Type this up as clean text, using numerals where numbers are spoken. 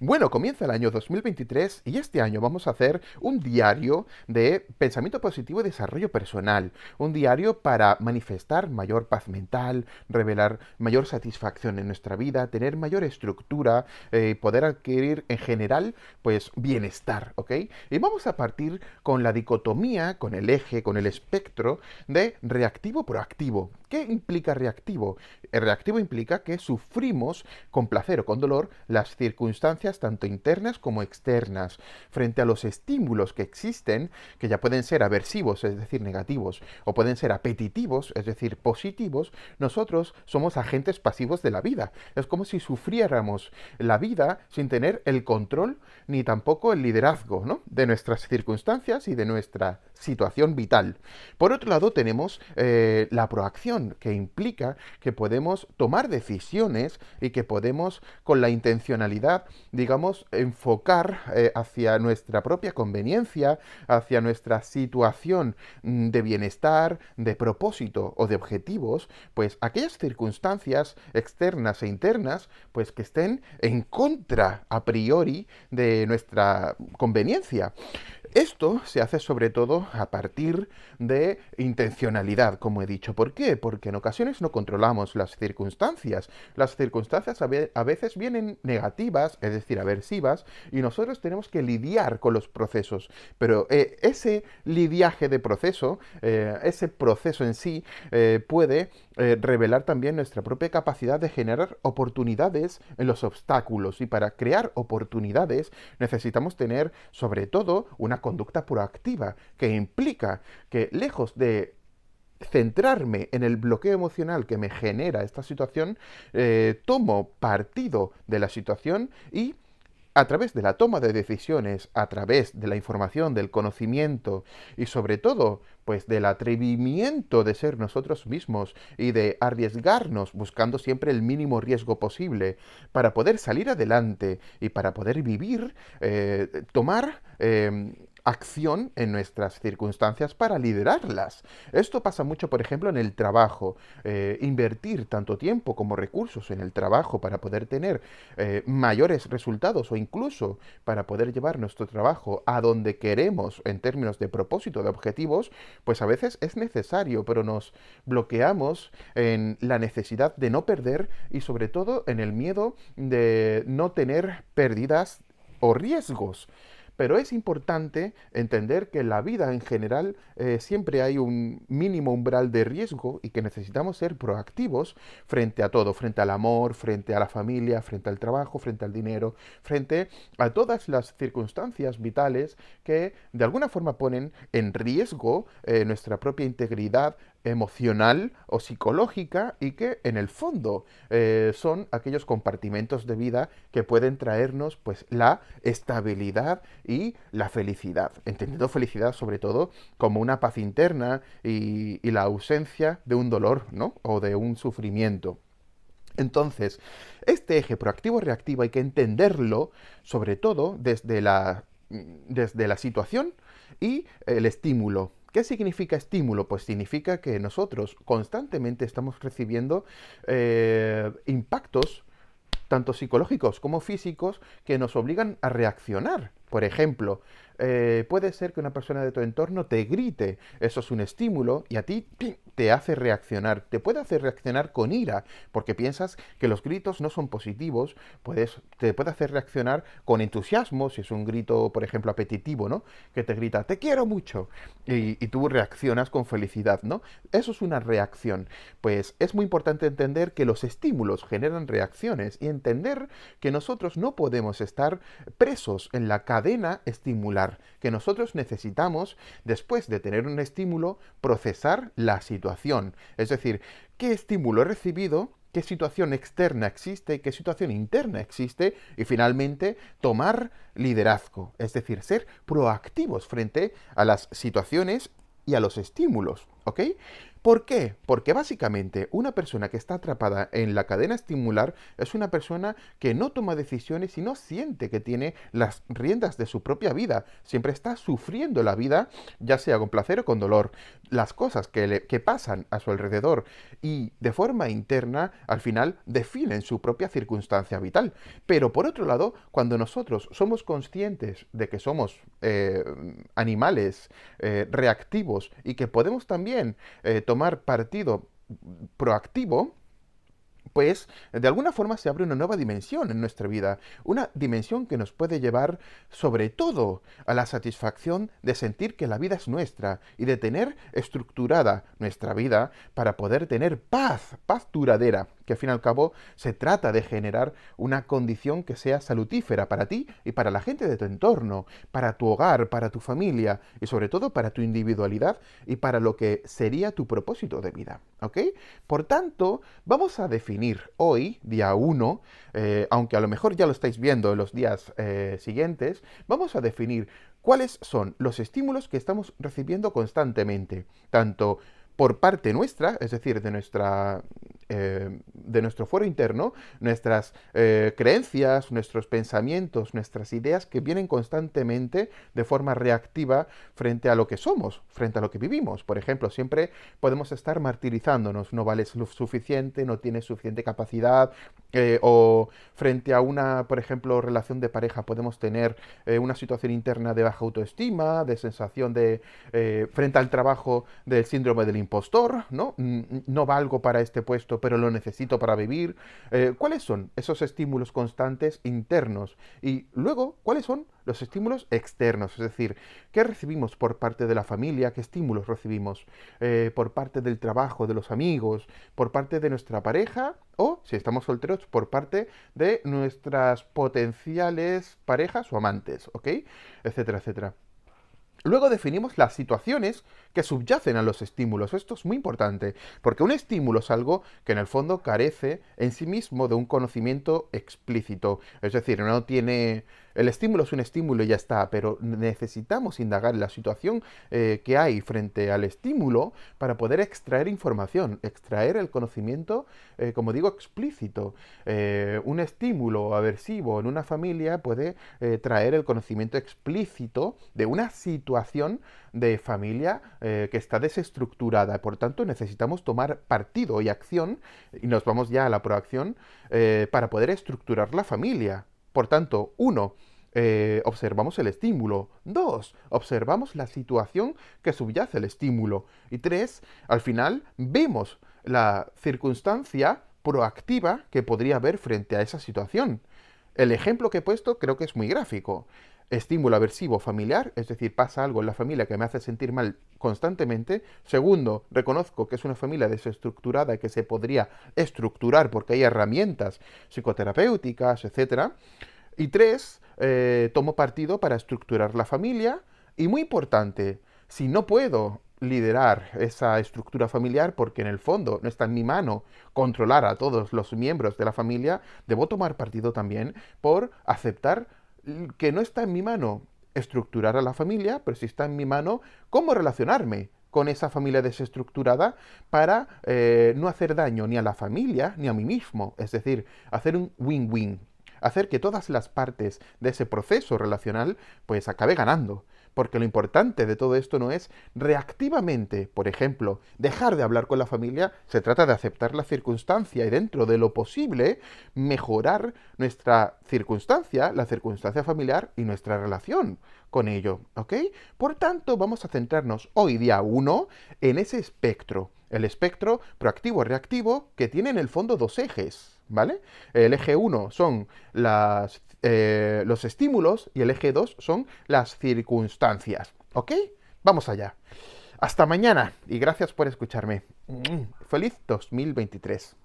Bueno, comienza el año 2023 y este año vamos a hacer un diario de pensamiento positivo y desarrollo personal. Un diario para manifestar mayor paz mental, revelar mayor satisfacción en nuestra vida, tener mayor estructura, poder adquirir en general, pues, bienestar, ¿ok? Y vamos a partir con la dicotomía, con el eje, con el espectro de reactivo-proactivo. ¿Qué implica reactivo? El reactivo implica que sufrimos con placer o con dolor las circunstancias tanto internas como externas frente a los estímulos que existen, que ya pueden ser aversivos, es decir, negativos, o pueden ser apetitivos, es decir, positivos. Nosotros somos agentes pasivos de la vida. Es como si sufriéramos la vida sin tener el control ni tampoco el liderazgo, ¿no?, de nuestras circunstancias y de nuestra situación vital. Por otro lado, tenemos la proacción, que implica que podemos tomar decisiones y que podemos, con la intencionalidad, digamos, enfocar hacia nuestra propia conveniencia, hacia nuestra situación de bienestar, de propósito o de objetivos, pues aquellas circunstancias externas e internas, pues que estén en contra a priori de nuestra conveniencia. Esto se hace sobre todo a partir de intencionalidad, como he dicho. ¿Por qué? Porque en ocasiones no controlamos las circunstancias. Las circunstancias a veces vienen negativas, es decir, aversivas, y nosotros tenemos que lidiar con los procesos. Pero ese lidiaje de proceso, ese proceso en sí, puede revelar también nuestra propia capacidad de generar oportunidades en los obstáculos. Y para crear oportunidades necesitamos tener, sobre todo, una conducta proactiva, que implica que, lejos de centrarme en el bloqueo emocional que me genera esta situación, tomo partido de la situación y, a través de la toma de decisiones, a través de la información, del conocimiento y sobre todo, pues del atrevimiento de ser nosotros mismos y de arriesgarnos buscando siempre el mínimo riesgo posible para poder salir adelante y para poder vivir, tomar acción en nuestras circunstancias para liderarlas. Esto pasa mucho, por ejemplo, en el trabajo. Invertir tanto tiempo como recursos en el trabajo para poder tener mayores resultados o incluso para poder llevar nuestro trabajo a donde queremos en términos de propósito, de objetivos, pues a veces es necesario, pero nos bloqueamos en la necesidad de no perder y sobre todo en el miedo de no tener pérdidas o riesgos. Pero es importante entender que en la vida en general siempre hay un mínimo umbral de riesgo y que necesitamos ser proactivos frente a todo, frente al amor, frente a la familia, frente al trabajo, frente al dinero, frente a todas las circunstancias vitales que de alguna forma ponen en riesgo nuestra propia integridad emocional o psicológica y que en el fondo son aquellos compartimentos de vida que pueden traernos pues la estabilidad y la felicidad, entendiendo felicidad sobre todo como una paz interna y la ausencia de un dolor, ¿no?, o de un sufrimiento. Entonces, este eje proactivo-reactivo hay que entenderlo sobre todo desde la situación y el estímulo. ¿Qué significa estímulo? Pues significa que nosotros constantemente estamos recibiendo impactos tanto psicológicos como físicos que nos obligan a reaccionar. Por ejemplo, puede ser que una persona de tu entorno te grite, eso es un estímulo y a ti ¡pim!, te hace reaccionar, te puede hacer reaccionar con ira, porque piensas que los gritos no son positivos, te puede hacer reaccionar con entusiasmo, si es un grito, por ejemplo, apetitivo, ¿no?, que te grita, te quiero mucho, y tú reaccionas con felicidad, ¿no? Eso es una reacción. Pues es muy importante entender que los estímulos generan reacciones y entender que nosotros no podemos estar presos en la cadena estimular, que nosotros necesitamos, después de tener un estímulo, procesar la situación. Es decir, ¿qué estímulo he recibido? ¿Qué situación externa existe? ¿Qué situación interna existe? Y finalmente, tomar liderazgo, es decir, ser proactivos frente a las situaciones y a los estímulos, ¿ok? ¿Por qué? Porque básicamente una persona que está atrapada en la cadena estimular es una persona que no toma decisiones y no siente que tiene las riendas de su propia vida. Siempre está sufriendo la vida, ya sea con placer o con dolor. Las cosas que pasan a su alrededor y de forma interna al final definen su propia circunstancia vital. Pero por otro lado, cuando nosotros somos conscientes de que somos animales reactivos y que podemos también tomar partido proactivo, pues de alguna forma se abre una nueva dimensión en nuestra vida, una dimensión que nos puede llevar sobre todo a la satisfacción de sentir que la vida es nuestra y de tener estructurada nuestra vida para poder tener paz, paz duradera, que al fin y al cabo se trata de generar una condición que sea salutífera para ti y para la gente de tu entorno, para tu hogar, para tu familia y sobre todo para tu individualidad y para lo que sería tu propósito de vida, ¿ok? Por tanto, vamos a definir hoy, día 1, aunque a lo mejor ya lo estáis viendo en los días siguientes, vamos a definir cuáles son los estímulos que estamos recibiendo constantemente, tanto por parte nuestra, es decir, de nuestro fuero interno, nuestras creencias, nuestros pensamientos, nuestras ideas que vienen constantemente de forma reactiva frente a lo que somos, frente a lo que vivimos. Por ejemplo, siempre podemos estar martirizándonos, no vales lo suficiente, no tienes suficiente capacidad, o frente a una, por ejemplo, relación de pareja podemos tener una situación interna de baja autoestima, de sensación de, frente al trabajo del síndrome del impostor, ¿no? No valgo para este puesto, pero lo necesito para vivir. ¿Cuáles son esos estímulos constantes internos? Y luego, ¿cuáles son los estímulos externos? Es decir, ¿qué recibimos por parte de la familia? ¿Qué estímulos recibimos por parte del trabajo, de los amigos, por parte de nuestra pareja? O, si estamos solteros, por parte de nuestras potenciales parejas o amantes, ¿ok? Etcétera, etcétera. Luego definimos las situaciones que subyacen a los estímulos. Esto es muy importante, porque un estímulo es algo que en el fondo carece en sí mismo de un conocimiento explícito. Es decir, no tiene... El estímulo es un estímulo y ya está, pero necesitamos indagar en la situación que hay frente al estímulo para poder extraer información, extraer el conocimiento, como digo, explícito. Un estímulo aversivo en una familia puede traer el conocimiento explícito de una situación de familia que está desestructurada. Por tanto, necesitamos tomar partido y acción, y nos vamos ya a la proacción, para poder estructurar la familia. Por tanto, 1, observamos el estímulo. 2, observamos la situación que subyace el estímulo. Y 3, al final, vemos la circunstancia proactiva que podría haber frente a esa situación. El ejemplo que he puesto creo que es muy gráfico. Estímulo aversivo familiar, es decir, pasa algo en la familia que me hace sentir mal constantemente. Segundo, reconozco que es una familia desestructurada y que se podría estructurar porque hay herramientas psicoterapéuticas, etcétera. Y 3, tomo partido para estructurar la familia. Y muy importante, si no puedo liderar esa estructura familiar porque en el fondo no está en mi mano controlar a todos los miembros de la familia, debo tomar partido también por aceptar que no está en mi mano estructurar a la familia, pero sí está en mi mano cómo relacionarme con esa familia desestructurada para no hacer daño ni a la familia ni a mí mismo. Es decir, hacer un win-win. Hacer que todas las partes de ese proceso relacional pues acabe ganando. Porque lo importante de todo esto no es reactivamente, por ejemplo, dejar de hablar con la familia, se trata de aceptar la circunstancia y dentro de lo posible mejorar nuestra circunstancia, la circunstancia familiar y nuestra relación con ello, ¿ok? Por tanto, vamos a centrarnos hoy día 1 en ese espectro, el espectro proactivo-reactivo que tiene en el fondo 2 ejes, ¿vale? El eje 1 son los estímulos y el eje 2 son las circunstancias. ¿Ok? Vamos allá. Hasta mañana y gracias por escucharme. Feliz 2023.